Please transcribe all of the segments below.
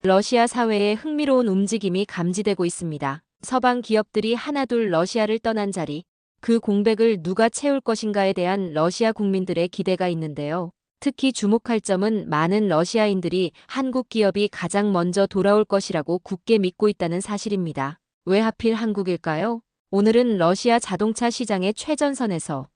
러시아 사회에 흥미로운 움직임이 감지되고 있습니다. 서방 기업들이 하나둘 러시아를 떠난 자리, 그 공백을 누가 채울 것인가에 대한 러시아 국민들의 기대가 있는데요. 특히 주목할 점은 많은 러시아인들이 한국 기업이 가장 먼저 돌아올 것이라고 굳게 믿고 있다는 사실입니다. 왜 하필 한국일까요? 오늘은 러시아 자동차 시장의 최전선에서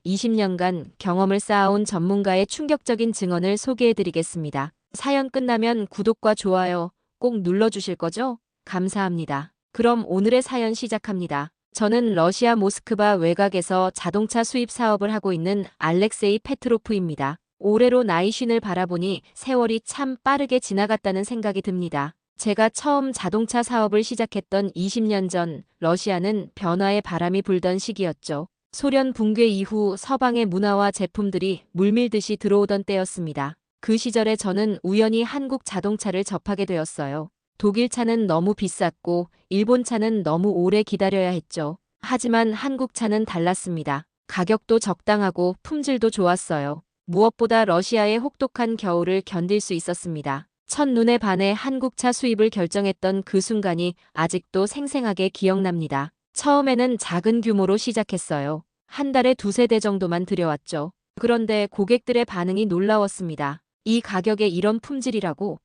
20년간 경험을 쌓아온 전문가의 충격적인 증언을 소개해드리겠습니다. 사연 끝나면 구독과 좋아요 꼭 눌러주실 거죠? 감사합니다. 그럼 오늘의 사연 시작합니다. 저는 러시아 모스크바 외곽에서 자동차 수입 사업을 하고 있는 알렉세이 페트로프입니다. 올해로 나이 쉰을 바라보니 세월이 참 빠르게 지나갔다는 생각이 듭니다. 제가 처음 자동차 사업을 시작했던 20년 전 러시아는 변화의 바람이 불던 시기였죠. 소련 붕괴 이후 서방의 문화와 제품들이 물밀듯이 들어오던 때였습니다. 그 시절에 저는 우연히 한국 자동차를 접하게 되었어요. 독일 차는 너무 비쌌고 일본 차는 너무 오래 기다려야 했죠. 하지만 한국 차는 달랐습니다. 가격도 적당하고 품질도 좋았어요. 무엇보다 러시아의 혹독한 겨울을 견딜 수 있었습니다. 첫눈에 반해 한국차 수입을 결정했던 그 순간이 아직도 생생하게 기억납니다. 처음에는 작은 규모로 시작했어요. 한 달에 두세 대 정도만 들여왔죠. 그런데 고객들의 반응이 놀라웠습니다. 이 가격에 이런 품질이라고?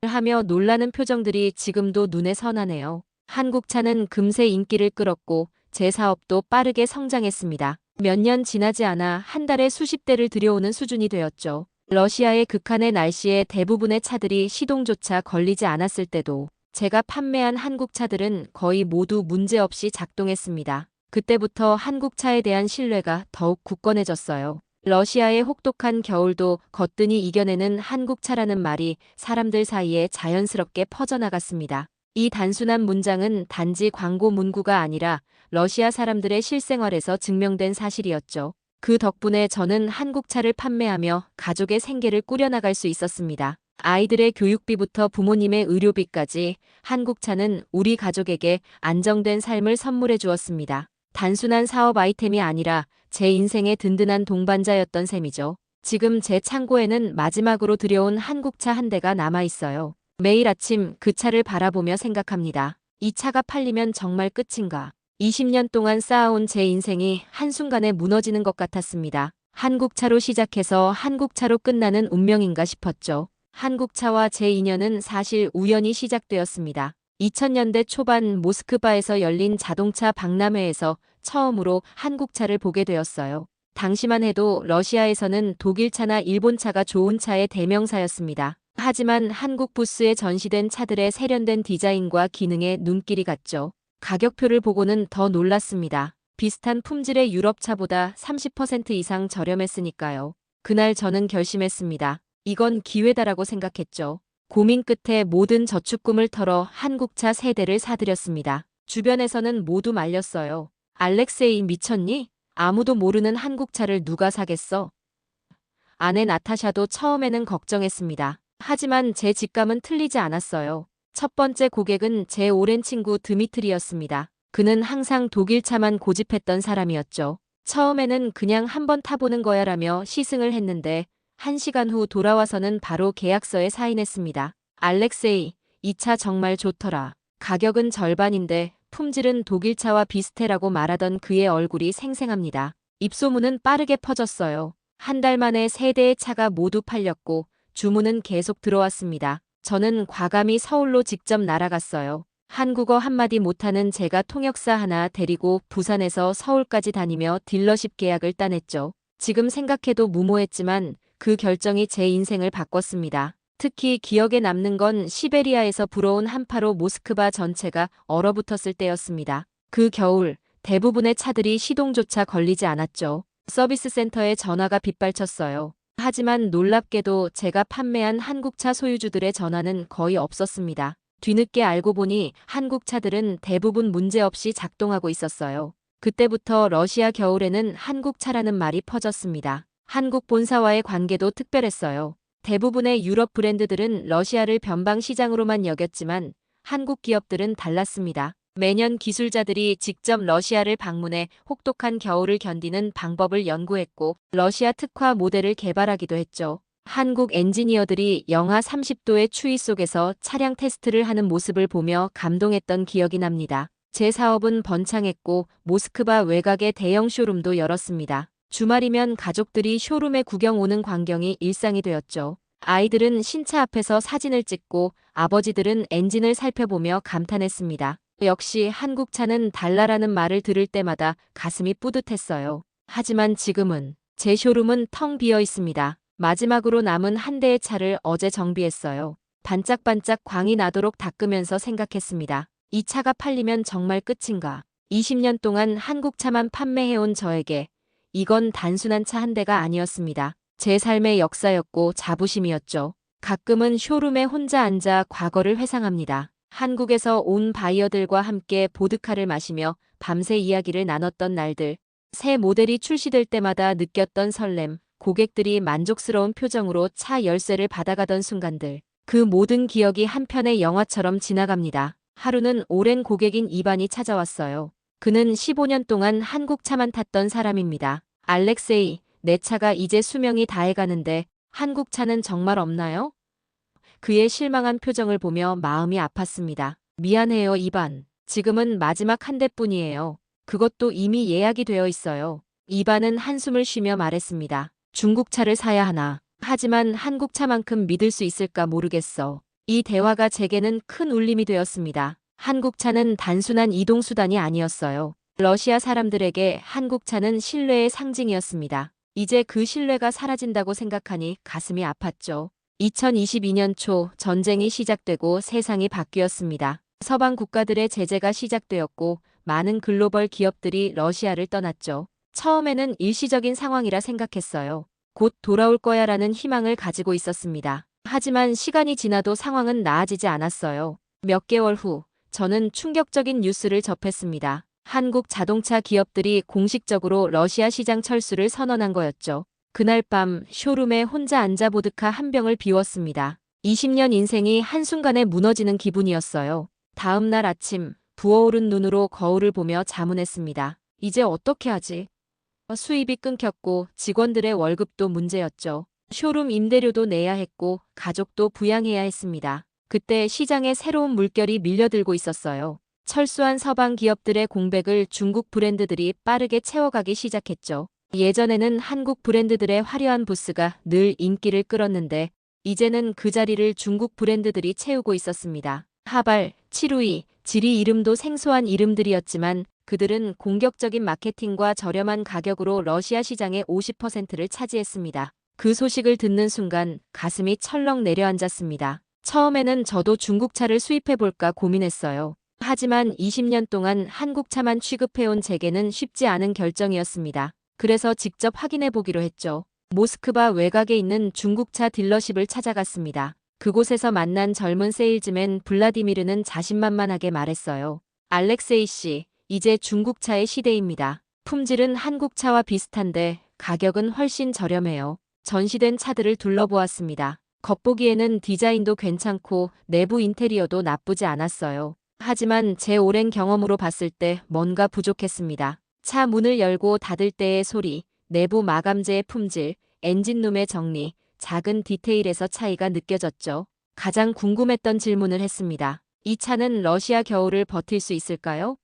하며 놀라는 표정들이 지금도 눈에 선하네요. 한국차는 금세 인기를 끌었고 제 사업도 빠르게 성장했습니다. 몇 년 지나지 않아 한 달에 수십 대를 들여오는 수준이 되었죠. 러시아의 극한의 날씨에 대부분의 차들이 시동조차 걸리지 않았을 때도 제가 판매한 한국 차들은 거의 모두 문제없이 작동했습니다. 그때부터 한국차에 대한 신뢰가 더욱 굳건해졌어요. 러시아의 혹독한 겨울도 거뜬히 이겨내는 한국차라는 말이 사람들 사이에 자연스럽게 퍼져나갔습니다. 이 단순한 문장은 단지 광고 문구가 아니라 러시아 사람들의 실생활에서 증명된 사실이었죠. 그 덕분에 저는 한국차를 판매하며 가족의 생계를 꾸려나갈 수 있었습니다. 아이들의 교육비부터 부모님의 의료비까지 한국차는 우리 가족에게 안정된 삶을 선물해 주었습니다. 단순한 사업 아이템이 아니라 제 인생의 든든한 동반자였던 셈이죠. 지금 제 창고에는 마지막으로 들여온 한국차 한 대가 남아 있어요. 매일 아침 그 차를 바라보며 생각합니다. 이 차가 팔리면 정말 끝인가? 20년 동안 쌓아온 제 인생이 한순간에 무너지는 것 같았습니다. 한국차로 시작해서 한국차로 끝나는 운명인가 싶었죠. 한국차와 제 인연은 사실 우연히 시작되었습니다. 2000년대 초반 모스크바에서 열린 자동차 박람회에서 처음으로 한국차를 보게 되었어요. 당시만 해도 러시아에서는 독일차나 일본차가 좋은 차의 대명사였습니다. 하지만 한국 부스에 전시된 차들의 세련된 디자인과 기능에 눈길이 갔죠. 가격표를 보고는 더 놀랐습니다. 비슷한 품질의 유럽차보다 30% 이상 저렴했으니까요. 그날 저는 결심했습니다. 이건 기회다라고 생각했죠. 고민 끝에 모든 저축금을 털어 한국차 3대를 사들였습니다. 주변에서는 모두 말렸어요. 알렉세이 미쳤니? 아무도 모르는 한국차를 누가 사겠어? 아내 나타샤도 처음에는 걱정했습니다. 하지만 제 직감은 틀리지 않았어요. 첫 번째 고객은 제 오랜 친구 드미트리였습니다. 그는 항상 독일차만 고집했던 사람이었죠. 처음에는 그냥 한번 타보는 거야라며 시승을 했는데 1시간 후 돌아와서는 바로 계약서에 사인했습니다. 알렉세이, 이 차 정말 좋더라. 가격은 절반인데 품질은 독일차와 비슷해라고 말하던 그의 얼굴이 생생합니다. 입소문은 빠르게 퍼졌어요. 한 달 만에 3대의 차가 모두 팔렸고 주문은 계속 들어왔습니다. 저는 과감히 서울로 직접 날아갔어요. 한국어 한마디 못하는 제가 통역사 하나 데리고 부산에서 서울까지 다니며 딜러십 계약을 따냈죠. 지금 생각해도 무모했지만 그 결정이 제 인생을 바꿨습니다. 특히 기억에 남는 건 시베리아에서 불어온 한파로 모스크바 전체가 얼어붙었을 때였습니다. 그 겨울 대부분의 차들이 시동조차 걸리지 않았죠. 서비스 센터에 전화가 빗발쳤어요. 하지만 놀랍게도 제가 판매한 한국차 소유주들의 전화는 거의 없었습니다. 뒤늦게 알고 보니 한국 차들은 대부분 문제없이 작동하고 있었어요. 그때부터 러시아 겨울에는 한국차라는 말이 퍼졌습니다. 한국 본사와의 관계도 특별했어요. 대부분의 유럽 브랜드들은 러시아를 변방 시장으로만 여겼지만 한국 기업들은 달랐습니다. 매년 기술자들이 직접 러시아를 방문해 혹독한 겨울을 견디는 방법을 연구했고 러시아 특화 모델을 개발하기도 했죠. 한국 엔지니어들이 영하 30도의 추위 속에서 차량 테스트를 하는 모습을 보며 감동했던 기억이 납니다. 제 사업은 번창했고 모스크바 외곽에 대형 쇼룸도 열었습니다. 주말이면 가족들이 쇼룸에 구경 오는 광경이 일상이 되었죠. 아이들은 신차 앞에서 사진을 찍고 아버지들은 엔진을 살펴보며 감탄했습니다. 역시 한국차는 달라라는 말을 들을 때마다 가슴이 뿌듯했어요. 하지만 지금은 제 쇼룸은 텅 비어 있습니다. 마지막으로 남은 한 대의 차를 어제 정비했어요. 반짝반짝 광이 나도록 닦으면서 생각했습니다. 이 차가 팔리면 정말 끝인가? 20년 동안 한국차만 판매해온 저에게 이건 단순한 차 한 대가 아니었습니다. 제 삶의 역사였고 자부심이었죠. 가끔은 쇼룸에 혼자 앉아 과거를 회상합니다. 한국에서 온 바이어들과 함께 보드카를 마시며 밤새 이야기를 나눴던 날들. 새 모델이 출시될 때마다 느꼈던 설렘. 고객들이 만족스러운 표정으로 차 열쇠를 받아가던 순간들. 그 모든 기억이 한편의 영화처럼 지나갑니다. 하루는 오랜 고객인 이반이 찾아왔어요. 그는 15년 동안 한국차만 탔던 사람입니다. 알렉세이, 내 차가 이제 수명이 다해가는데 한국차는 정말 없나요? 그의 실망한 표정을 보며 마음이 아팠습니다. 미안해요, 이반. 지금은 마지막 한 대뿐이에요. 그것도 이미 예약이 되어 있어요. 이반은 한숨을 쉬며 말했습니다. 중국차를 사야 하나. 하지만 한국차만큼 믿을 수 있을까 모르겠어. 이 대화가 제게는 큰 울림이 되었습니다. 한국차는 단순한 이동수단이 아니었어요. 러시아 사람들에게 한국차는 신뢰의 상징이었습니다. 이제 그 신뢰가 사라진다고 생각하니 가슴이 아팠죠. 2022년 초 전쟁이 시작되고 세상이 바뀌었습니다. 서방 국가들의 제재가 시작되었고 많은 글로벌 기업들이 러시아를 떠났죠. 처음에는 일시적인 상황이라 생각했어요. 곧 돌아올 거야라는 희망을 가지고 있었습니다. 하지만 시간이 지나도 상황은 나아지지 않았어요. 몇 개월 후 저는 충격적인 뉴스를 접했습니다. 한국 자동차 기업들이 공식적으로 러시아 시장 철수를 선언한 거였죠. 그날 밤 쇼룸에 혼자 앉아 보드카 한 병을 비웠습니다. 20년 인생이 한순간에 무너지는 기분이었어요. 다음 날 아침 부어오른 눈으로 거울을 보며 자문했습니다. 이제 어떻게 하지? 수입이 끊겼고 직원들의 월급도 문제였죠. 쇼룸 임대료도 내야 했고 가족도 부양해야 했습니다. 그때 시장에 새로운 물결이 밀려들고 있었어요. 철수한 서방 기업들의 공백을 중국 브랜드들이 빠르게 채워가기 시작했죠. 예전에는 한국 브랜드들의 화려한 부스가 늘 인기를 끌었는데 이제는 그 자리를 중국 브랜드들이 채우고 있었습니다. 하발, 칠우이, 지리 이름도 생소한 이름들이었지만 그들은 공격적인 마케팅과 저렴한 가격으로 러시아 시장의 50%를 차지했습니다. 그 소식을 듣는 순간 가슴이 철렁 내려앉았습니다. 처음에는 저도 중국차를 수입해볼까 고민했어요. 하지만 20년 동안 한국차만 취급해온 제게는 쉽지 않은 결정이었습니다. 그래서 직접 확인해보기로 했죠. 모스크바 외곽에 있는 중국차 딜러십을 찾아갔습니다. 그곳에서 만난 젊은 세일즈맨 블라디미르는 자신만만하게 말했어요. 알렉세이 씨, 이제 중국차의 시대입니다. 품질은 한국차와 비슷한데 가격은 훨씬 저렴해요. 전시된 차들을 둘러보았습니다. 겉보기에는 디자인도 괜찮고 내부 인테리어도 나쁘지 않았어요. 하지만 제 오랜 경험으로 봤을 때 뭔가 부족했습니다. 차 문을 열고 닫을 때의 소리, 내부 마감재의 품질, 엔진룸의 정리, 작은 디테일에서 차이가 느껴졌죠. 가장 궁금했던 질문을 했습니다. 이 차는 러시아 겨울을 버틸 수 있을까요?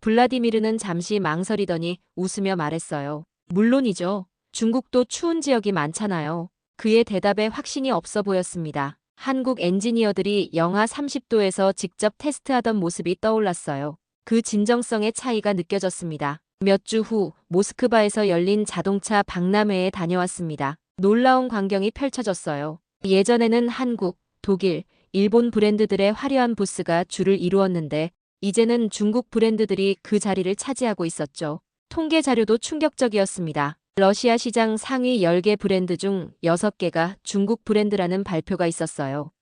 블라디미르는 잠시 망설이더니 웃으며 말했어요. 물론이죠. 중국도 추운 지역이 많잖아요. 그의 대답에 확신이 없어 보였습니다. 한국 엔지니어들이 영하 30도에서 직접 테스트하던 모습이 떠올랐어요. 그 진정성의 차이가 느껴졌습니다. 몇 주 후 모스크바에서 열린 자동차 박람회에 다녀왔습니다. 놀라운 광경이 펼쳐졌어요. 예전에는 한국, 독일, 일본 브랜드들의 화려한 부스가 줄을 이루었는데 이제는 중국 브랜드들이 그 자리를 차지하고 있었죠. 통계 자료도 충격적이었습니다. 러시아 시장 상위 10개 브랜드 중 6개가 중국 브랜드라는 발표가 있었어요.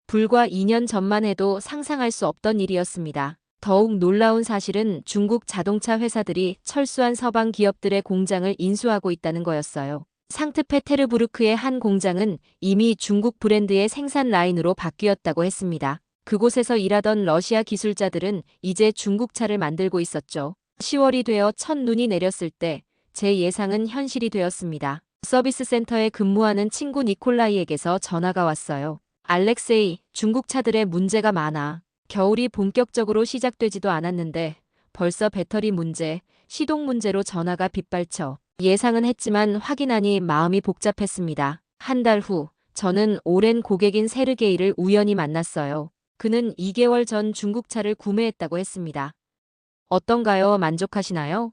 불과 2년 전만 해도 상상할 수 없던 일이었습니다. 더욱 놀라운 사실은 중국 자동차 회사들이 철수한 서방 기업들의 공장을 인수하고 있다는 거였어요. 상트페테르부르크의 한 공장은 이미 중국 브랜드의 생산 라인으로 바뀌었다고 했습니다. 그곳에서 일하던 러시아 기술자들은 이제 중국차를 만들고 있었죠. 10월이 되어 첫 눈이 내렸을 때 제 예상은 현실이 되었습니다. 서비스 센터에 근무하는 친구 니콜라이에게서 전화가 왔어요. 알렉세이, 중국 차들의 문제가 많아. 겨울이 본격적으로 시작되지도 않았는데 벌써 배터리 문제, 시동 문제로 전화가 빗발쳐. 예상은 했지만 확인하니 마음이 복잡했습니다. 한 달 후, 저는 오랜 고객인 세르게이를 우연히 만났어요. 그는 2개월 전 중국차를 구매했다고 했습니다. 어떤가요? 만족하시나요?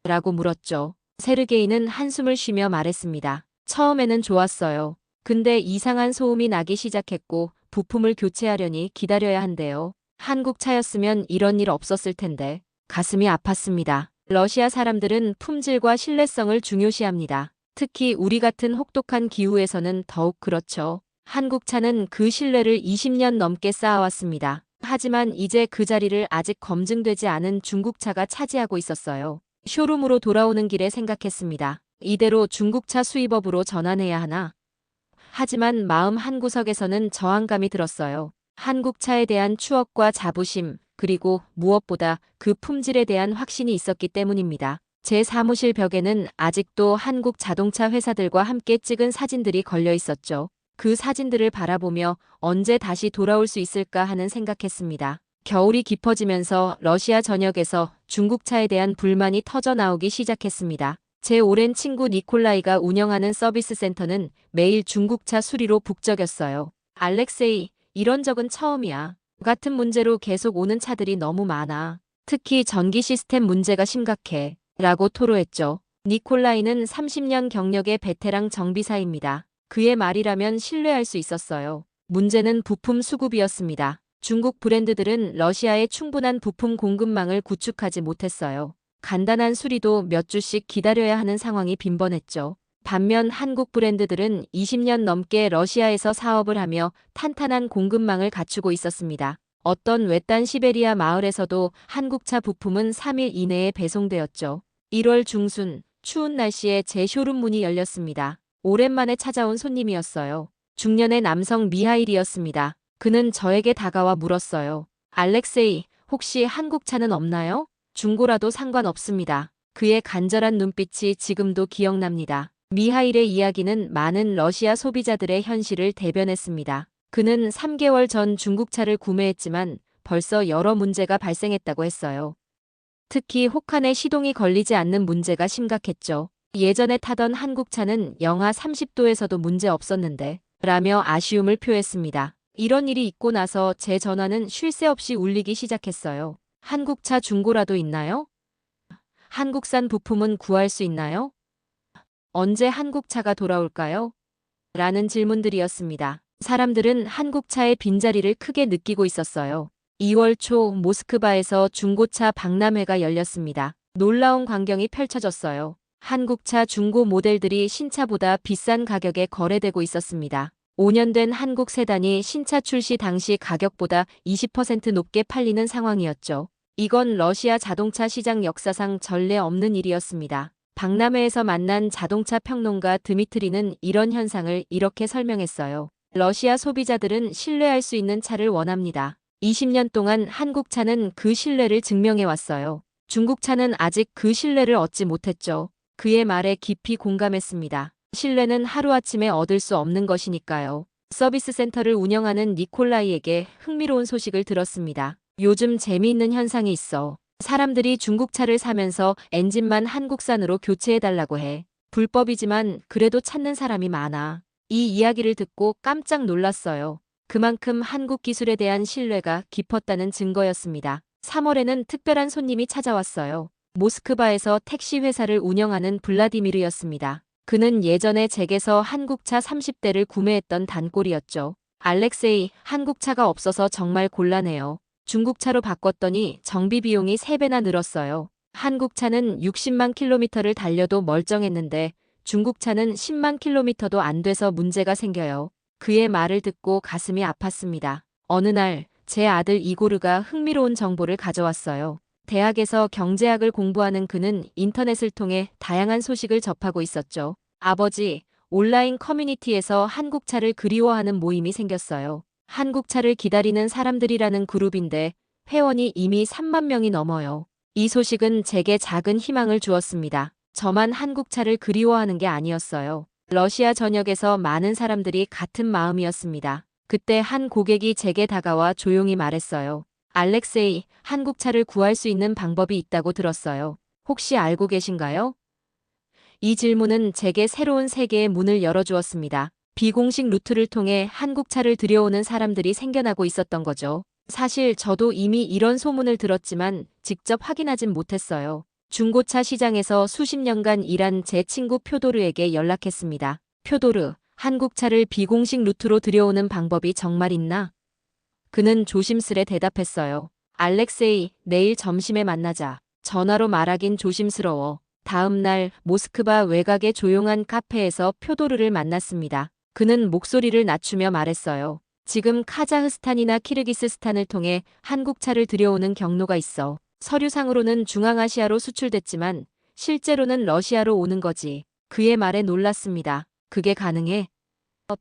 라고 물었죠. 세르게이는 한숨을 쉬며 말했습니다. 처음에는 좋았어요. 근데 이상한 소음이 나기 시작했고 부품을 교체하려니 기다려야 한대요. 한국 차였으면 이런 일 없었을 텐데. 가슴이 아팠습니다. 러시아 사람들은 품질과 신뢰성을 중요시합니다. 특히 우리 같은 혹독한 기후에서는 더욱 그렇죠. 한국 차는 그 신뢰를 20년 넘게 쌓아왔습니다. 하지만 이제 그 자리를 아직 검증되지 않은 중국차가 차지하고 있었어요. 쇼룸으로 돌아오는 길에 생각했습니다. 이대로 중국차 수입업으로 전환해야 하나? 하지만 마음 한구석에서는 저항감이 들었어요. 한국차에 대한 추억과 자부심, 그리고 무엇보다 그 품질에 대한 확신이 있었기 때문입니다. 제 사무실 벽에는 아직도 한국 자동차 회사들과 함께 찍은 사진들이 걸려 있었죠. 그 사진들을 바라보며 언제 다시 돌아올 수 있을까 하는 생각했습니다. 겨울이 깊어지면서 러시아 전역에서 중국차에 대한 불만이 터져 나오기 시작했습니다. 제 오랜 친구 니콜라이가 운영하는 서비스 센터는 매일 중국차 수리로 북적였어요. 알렉세이, 이런 적은 처음이야. 같은 문제로 계속 오는 차들이 너무 많아. 특히 전기 시스템 문제가 심각해. 라고 토로했죠. 니콜라이는 30년 경력의 베테랑 정비사입니다. 그의 말이라면 신뢰할 수 있었어요. 문제는 부품 수급이었습니다. 중국 브랜드들은 러시아에 충분한 부품 공급망을 구축하지 못했어요. 간단한 수리도 몇 주씩 기다려야 하는 상황이 빈번했죠. 반면 한국 브랜드들은 20년 넘게 러시아에서 사업을 하며 탄탄한 공급망을 갖추고 있었습니다. 어떤 외딴 시베리아 마을에서도 한국차 부품은 3일 이내에 배송되었죠. 1월 중순, 추운 날씨에 제 쇼룸 문이 열렸습니다. 오랜만에 찾아온 손님이었어요. 중년의 남성 미하일이었습니다. 그는 저에게 다가와 물었어요. 알렉세이, 혹시 한국차는 없나요? 중고라도 상관없습니다. 그의 간절한 눈빛이 지금도 기억납니다. 미하일의 이야기는 많은 러시아 소비자들의 현실을 대변했습니다. 그는 3개월 전 중국차를 구매했지만 벌써 여러 문제가 발생했다고 했어요. 특히 혹한의 시동이 걸리지 않는 문제가 심각했죠. 예전에 타던 한국차는 영하 30도에서도 문제 없었는데 라며 아쉬움을 표했습니다. 이런 일이 있고 나서 제 전화는 쉴 새 없이 울리기 시작했어요. 한국차 중고라도 있나요? 한국산 부품은 구할 수 있나요? 언제 한국차가 돌아올까요? 라는 질문들이었습니다. 사람들은 한국차의 빈자리를 크게 느끼고 있었어요. 2월 초 모스크바에서 중고차 박람회가 열렸습니다. 놀라운 광경이 펼쳐졌어요. 한국차 중고 모델들이 신차보다 비싼 가격에 거래되고 있었습니다. 5년 된 한국 세단이 신차 출시 당시 가격보다 20% 높게 팔리는 상황이었죠. 이건 러시아 자동차 시장 역사상 전례 없는 일이었습니다. 박람회에서 만난 자동차 평론가 드미트리는 이런 현상을 이렇게 설명했어요. 러시아 소비자들은 신뢰할 수 있는 차를 원합니다. 20년 동안 한국 차는 그 신뢰를 증명해 왔어요. 중국 차는 아직 그 신뢰를 얻지 못했죠. 그의 말에 깊이 공감했습니다. 신뢰는 하루아침에 얻을 수 없는 것이니까요. 서비스 센터를 운영하는 니콜라이에게 흥미로운 소식을 들었습니다. 요즘 재미있는 현상이 있어. 사람들이 중국차를 사면서 엔진만 한국산으로 교체해달라고 해. 불법이지만 그래도 찾는 사람이 많아. 이 이야기를 듣고 깜짝 놀랐어요. 그만큼 한국 기술에 대한 신뢰가 깊었다는 증거였습니다. 3월에는 특별한 손님이 찾아왔어요. 모스크바에서 택시 회사를 운영하는 블라디미르였습니다. 그는 예전에 제게서 한국차 30대를 구매했던 단골이었죠. 알렉세이, 한국차가 없어서 정말 곤란해요. 중국차로 바꿨더니 정비 비용이 3배나 늘었어요. 한국차는 60만 킬로미터를 달려도 멀쩡했는데 중국차는 10만 킬로미터도 안 돼서 문제가 생겨요. 그의 말을 듣고 가슴이 아팠습니다. 어느 날 제 아들 이고르가 흥미로운 정보를 가져왔어요. 대학에서 경제학을 공부하는 그는 인터넷을 통해 다양한 소식을 접하고 있었죠. 아버지, 온라인 커뮤니티에서 한국차를 그리워하는 모임이 생겼어요. 한국차를 기다리는 사람들이라는 그룹인데 회원이 이미 3만 명이 넘어요. 이 소식은 제게 작은 희망을 주었습니다. 저만 한국차를 그리워하는 게 아니었어요. 러시아 전역에서 많은 사람들이 같은 마음이었습니다. 그때 한 고객이 제게 다가와 조용히 말했어요. 알렉세이, 한국차를 구할 수 있는 방법이 있다고 들었어요. 혹시 알고 계신가요? 이 질문은 제게 새로운 세계의 문을 열어주었습니다. 비공식 루트를 통해 한국차를 들여오는 사람들이 생겨나고 있었던 거죠. 사실 저도 이미 이런 소문을 들었지만 직접 확인하진 못했어요. 중고차 시장에서 수십 년간 일한 제 친구 표도르에게 연락했습니다. 표도르, 한국차를 비공식 루트로 들여오는 방법이 정말 있나? 그는 조심스레 대답했어요. 알렉세이, 내일 점심에 만나자. 전화로 말하긴 조심스러워. 다음 날 모스크바 외곽의 조용한 카페에서 표도르를 만났습니다. 그는 목소리를 낮추며 말했어요. 지금 카자흐스탄이나 키르기스스탄을 통해 한국차를 들여오는 경로가 있어. 서류상으로는 중앙아시아로 수출됐지만 실제로는 러시아로 오는 거지. 그의 말에 놀랐습니다. 그게 가능해?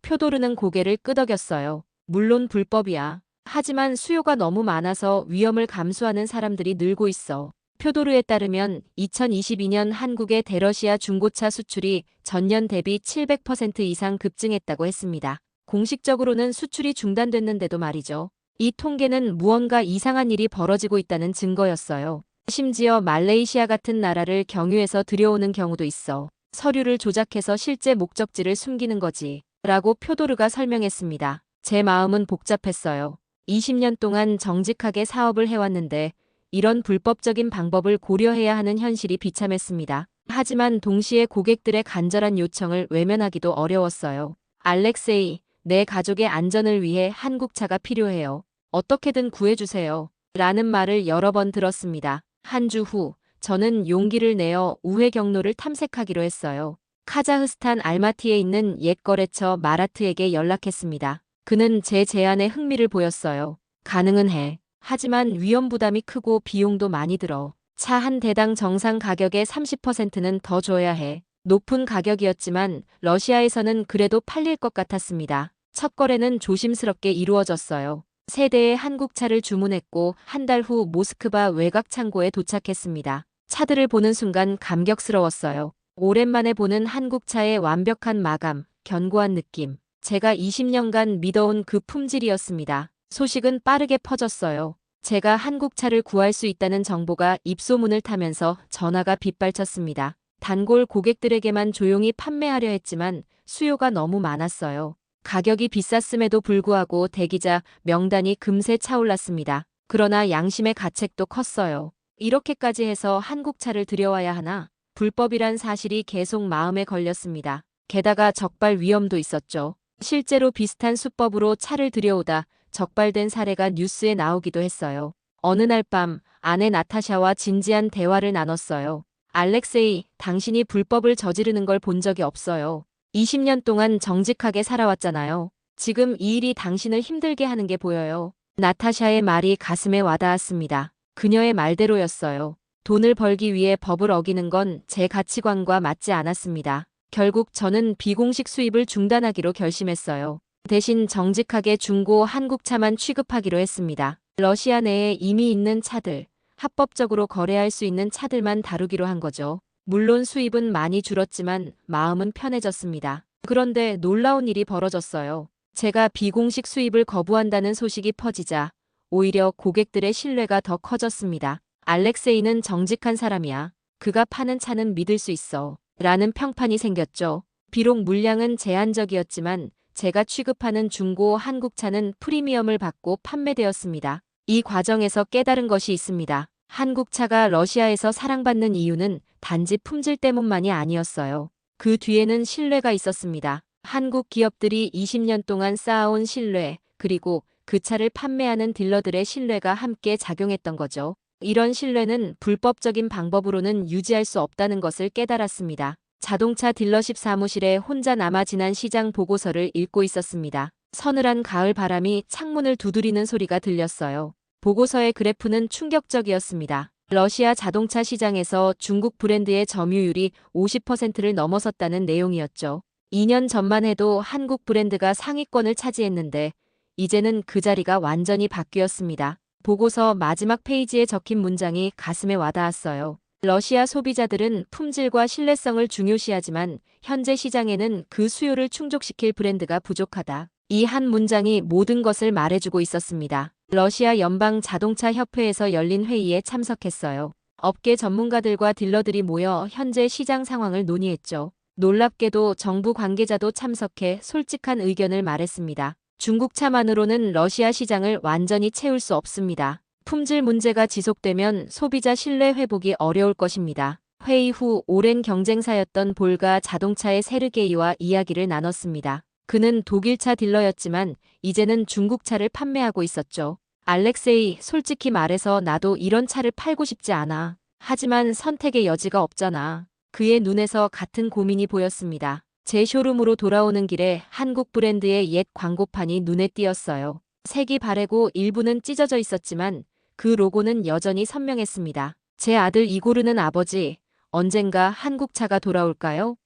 표도르는 고개를 끄덕였어요. 물론 불법이야. 하지만 수요가 너무 많아서 위험을 감수하는 사람들이 늘고 있어. 표도르에 따르면 2022년 한국의 대러시아 중고차 수출이 전년 대비 700% 이상 급증했다고 했습니다. 공식적으로는 수출이 중단됐는데도 말이죠. 이 통계는 무언가 이상한 일이 벌어지고 있다는 증거였어요. 심지어 말레이시아 같은 나라를 경유해서 들여오는 경우도 있어. 서류를 조작해서 실제 목적지를 숨기는 거지. 라고 표도르가 설명했습니다. 제 마음은 복잡했어요. 20년 동안 정직하게 사업을 해왔는데 이런 불법적인 방법을 고려해야 하는 현실이 비참했습니다. 하지만 동시에 고객들의 간절한 요청을 외면하기도 어려웠어요. 알렉세이, 내 가족의 안전을 위해 한국차가 필요해요. 어떻게든 구해주세요. 라는 말을 여러 번 들었습니다. 한 주 후, 저는 용기를 내어 우회 경로를 탐색하기로 했어요. 카자흐스탄 알마티에 있는 옛 거래처 마라트에게 연락했습니다. 그는 제 제안에 흥미를 보였어요. 가능은 해. 하지만 위험 부담이 크고 비용도 많이 들어. 차 한 대당 정상 가격의 30%는 더 줘야 해. 높은 가격이었지만 러시아에서는 그래도 팔릴 것 같았습니다. 첫 거래는 조심스럽게 이루어졌어요. 세 대의 한국차를 주문했고 한 달 후 모스크바 외곽 창고에 도착했습니다. 차들을 보는 순간 감격스러웠어요. 오랜만에 보는 한국차의 완벽한 마감, 견고한 느낌. 제가 20년간 믿어온 그 품질이었습니다. 소식은 빠르게 퍼졌어요. 제가 한국차를 구할 수 있다는 정보가 입소문을 타면서 전화가 빗발쳤습니다. 단골 고객들에게만 조용히 판매하려 했지만 수요가 너무 많았어요. 가격이 비쌌음에도 불구하고 대기자 명단이 금세 차올랐습니다. 그러나 양심의 가책도 컸어요. 이렇게까지 해서 한국차를 들여와야 하나? 불법이란 사실이 계속 마음에 걸렸습니다. 게다가 적발 위험도 있었죠. 실제로 비슷한 수법으로 차를 들여오다 적발된 사례가 뉴스에 나오기도 했어요. 어느 날 밤 아내 나타샤와 진지한 대화를 나눴어요. 알렉세이, 당신이 불법을 저지르는 걸 본 적이 없어요. 20년 동안 정직하게 살아왔잖아요. 지금 이 일이 당신을 힘들게 하는 게 보여요. 나타샤의 말이 가슴에 와닿았습니다. 그녀의 말대로였어요. 돈을 벌기 위해 법을 어기는 건 제 가치관과 맞지 않았습니다. 결국 저는 비공식 수입을 중단하기로 결심했어요. 대신 정직하게 중고 한국차만 취급하기로 했습니다. 러시아 내에 이미 있는 차들, 합법적으로 거래할 수 있는 차들만 다루기로 한 거죠. 물론 수입은 많이 줄었지만 마음은 편해졌습니다. 그런데 놀라운 일이 벌어졌어요. 제가 비공식 수입을 거부한다는 소식이 퍼지자 오히려 고객들의 신뢰가 더 커졌습니다. 알렉세이는 정직한 사람이야. 그가 파는 차는 믿을 수 있어. 라는 평판이 생겼죠. 비록 물량은 제한적이었지만 제가 취급하는 중고 한국차는 프리미엄을 받고 판매되었습니다. 이 과정에서 깨달은 것이 있습니다. 한국차가 러시아에서 사랑받는 이유는 단지 품질 때문만이 아니었어요. 그 뒤에는 신뢰가 있었습니다. 한국 기업들이 20년 동안 쌓아온 신뢰, 그리고 그 차를 판매하는 딜러들의 신뢰가 함께 작용했던 거죠. 이런 신뢰는 불법적인 방법으로는 유지할 수 없다는 것을 깨달았습니다. 자동차 딜러십 사무실에 혼자 남아 지난 시장 보고서를 읽고 있었습니다. 서늘한 가을 바람이 창문을 두드리는 소리가 들렸어요. 보고서의 그래프는 충격적이었습니다. 러시아 자동차 시장에서 중국 브랜드의 점유율이 50%를 넘어섰다는 내용이었죠. 2년 전만 해도 한국 브랜드가 상위권을 차지했는데 이제는 그 자리가 완전히 바뀌었습니다. 보고서 마지막 페이지에 적힌 문장이 가슴에 와닿았어요. 러시아 소비자들은 품질과 신뢰성을 중요시하지만 현재 시장에는 그 수요를 충족시킬 브랜드가 부족하다. 이 한 문장이 모든 것을 말해주고 있었습니다. 러시아 연방 자동차 협회에서 열린 회의에 참석했어요. 업계 전문가들과 딜러들이 모여 현재 시장 상황을 논의했죠. 놀랍게도 정부 관계자도 참석해 솔직한 의견을 말했습니다. 중국차만으로는 러시아 시장을 완전히 채울 수 없습니다. 품질 문제가 지속되면 소비자 신뢰 회복이 어려울 것입니다. 회의 후 오랜 경쟁사였던 볼가 자동차의 세르게이와 이야기를 나눴습니다. 그는 독일차 딜러였지만 이제는 중국차를 판매하고 있었죠. 알렉세이, 솔직히 말해서 나도 이런 차를 팔고 싶지 않아. 하지만 선택의 여지가 없잖아. 그의 눈에서 같은 고민이 보였습니다. 제 쇼룸으로 돌아오는 길에 한국 브랜드의 옛 광고판이 눈에 띄었어요. 색이 바래고 일부는 찢어져 있었지만 그 로고는 여전히 선명했습니다. 제 아들 이고르는 아버지, 언젠가 한국차가 돌아올까요?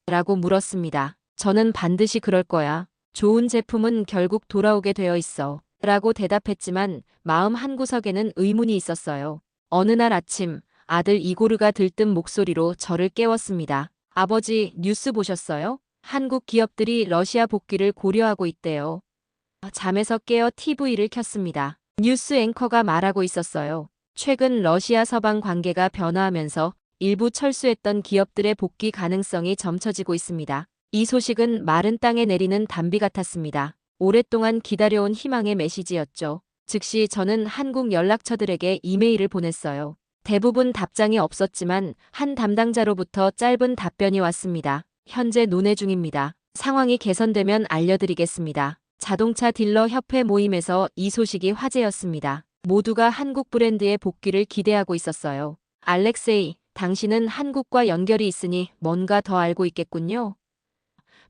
라고 물었습니다. 저는 반드시 그럴 거야. 좋은 제품은 결국 돌아오게 되어 있어. 라고 대답했지만 마음 한구석에는 의문이 있었어요. 어느 날 아침 아들 이고르가 들뜬 목소리로 저를 깨웠습니다. 아버지, 뉴스 보셨어요? 한국 기업들이 러시아 복귀를 고려하고 있대요. 잠에서 깨어 TV를 켰습니다. 뉴스 앵커가 말하고 있었어요. 최근 러시아 서방 관계가 변화하면서 일부 철수했던 기업들의 복귀 가능성이 점쳐지고 있습니다. 이 소식은 마른 땅에 내리는 단비 같았습니다. 오랫동안 기다려온 희망의 메시지였죠. 즉시 저는 한국 연락처들에게 이메일을 보냈어요. 대부분 답장이 없었지만 한 담당자로부터 짧은 답변이 왔습니다. 현재 논의 중입니다. 상황이 개선되면 알려드리겠습니다. 자동차 딜러 협회 모임에서 이 소식이 화제였습니다. 모두가 한국 브랜드의 복귀를 기대하고 있었어요. 알렉세이, 당신은 한국과 연결이 있으니 뭔가 더 알고 있겠군요.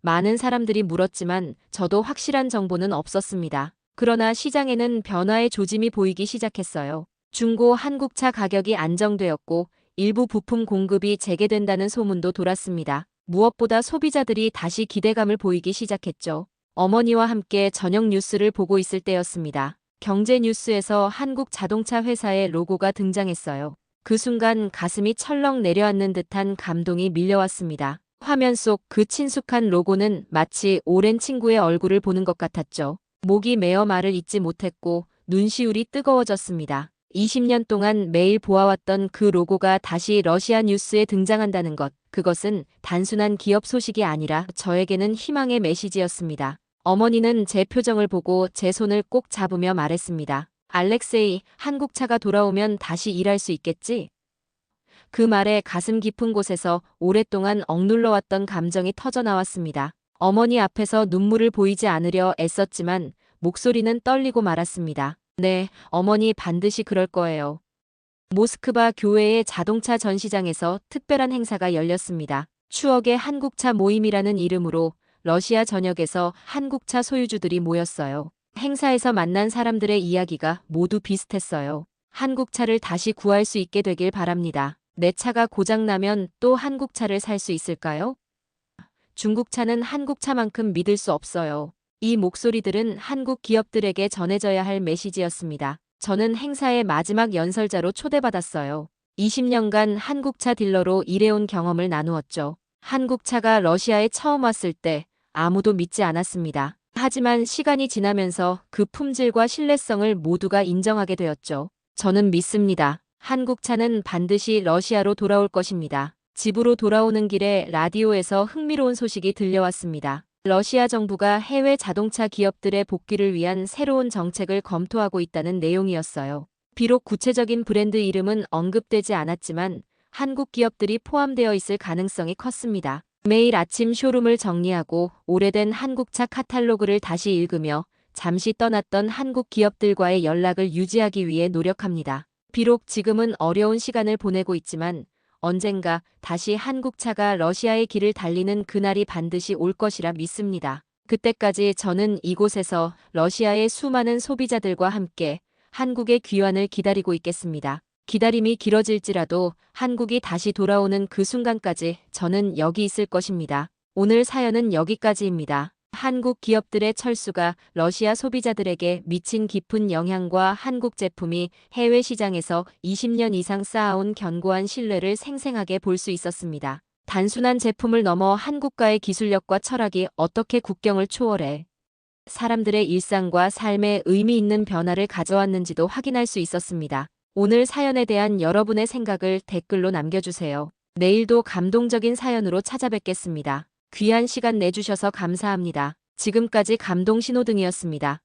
많은 사람들이 물었지만 저도 확실한 정보는 없었습니다. 그러나 시장에는 변화의 조짐이 보이기 시작했어요. 중고 한국차 가격이 안정되었고 일부 부품 공급이 재개된다는 소문도 돌았습니다. 무엇보다 소비자들이 다시 기대감을 보이기 시작했죠. 어머니와 함께 저녁 뉴스를 보고 있을 때였습니다. 경제 뉴스에서 한국 자동차 회사의 로고가 등장했어요. 그 순간 가슴이 철렁 내려앉는 듯한 감동이 밀려왔습니다. 화면 속 그 친숙한 로고는 마치 오랜 친구의 얼굴을 보는 것 같았죠. 목이 메어 말을 잇지 못했고 눈시울이 뜨거워졌습니다. 20년 동안 매일 보아왔던 그 로고가 다시 러시아 뉴스에 등장한다는 것, 그것은 단순한 기업 소식이 아니라 저에게는 희망의 메시지였습니다. 어머니는 제 표정을 보고 제 손을 꼭 잡으며 말했습니다. 알렉세이, 한국차가 돌아오면 다시 일할 수 있겠지? 그 말에 가슴 깊은 곳에서 오랫동안 억눌러왔던 감정이 터져나왔습니다. 어머니 앞에서 눈물을 보이지 않으려 애썼지만 목소리는 떨리고 말았습니다. 네, 어머니 반드시 그럴 거예요. 모스크바 교회의 자동차 전시장에서 특별한 행사가 열렸습니다. 추억의 한국차 모임이라는 이름으로 러시아 전역에서 한국차 소유주들이 모였어요. 행사에서 만난 사람들의 이야기가 모두 비슷했어요. 한국차를 다시 구할 수 있게 되길 바랍니다. 내 차가 고장나면 또 한국차를 살 수 있을까요? 중국차는 한국차만큼 믿을 수 없어요. 이 목소리들은 한국 기업들에게 전해져야 할 메시지였습니다. 저는 행사의 마지막 연설자로 초대받았어요. 20년간 한국차 딜러로 일해온 경험을 나누었죠. 한국차가 러시아에 처음 왔을 때 아무도 믿지 않았습니다. 하지만 시간이 지나면서 그 품질과 신뢰성을 모두가 인정하게 되었죠. 저는 믿습니다. 한국차는 반드시 러시아로 돌아올 것입니다. 집으로 돌아오는 길에 라디오에서 흥미로운 소식이 들려왔습니다. 러시아 정부가 해외 자동차 기업들의 복귀를 위한 새로운 정책을 검토하고 있다는 내용이었어요. 비록 구체적인 브랜드 이름은 언급되지 않았지만 한국 기업들이 포함되어 있을 가능성이 컸습니다. 매일 아침 쇼룸을 정리하고 오래된 한국차 카탈로그를 다시 읽으며 잠시 떠났던 한국 기업들과의 연락을 유지하기 위해 노력합니다. 비록 지금은 어려운 시간을 보내고 있지만 언젠가 다시 한국차가 러시아의 길을 달리는 그날이 반드시 올 것이라 믿습니다. 그때까지 저는 이곳에서 러시아의 수많은 소비자들과 함께 한국의 귀환을 기다리고 있겠습니다. 기다림이 길어질지라도 한국이 다시 돌아오는 그 순간까지 저는 여기 있을 것입니다. 오늘 사연은 여기까지입니다. 한국 기업들의 철수가 러시아 소비자들에게 미친 깊은 영향과 한국 제품이 해외 시장에서 20년 이상 쌓아온 견고한 신뢰를 생생하게 볼 수 있었습니다. 단순한 제품을 넘어 한국가의 기술력과 철학이 어떻게 국경을 초월해 사람들의 일상과 삶에 의미 있는 변화를 가져왔는지도 확인할 수 있었습니다. 오늘 사연에 대한 여러분의 생각을 댓글로 남겨주세요. 내일도 감동적인 사연으로 찾아뵙겠습니다. 귀한 시간 내주셔서 감사합니다. 지금까지 감동 신호등이었습니다.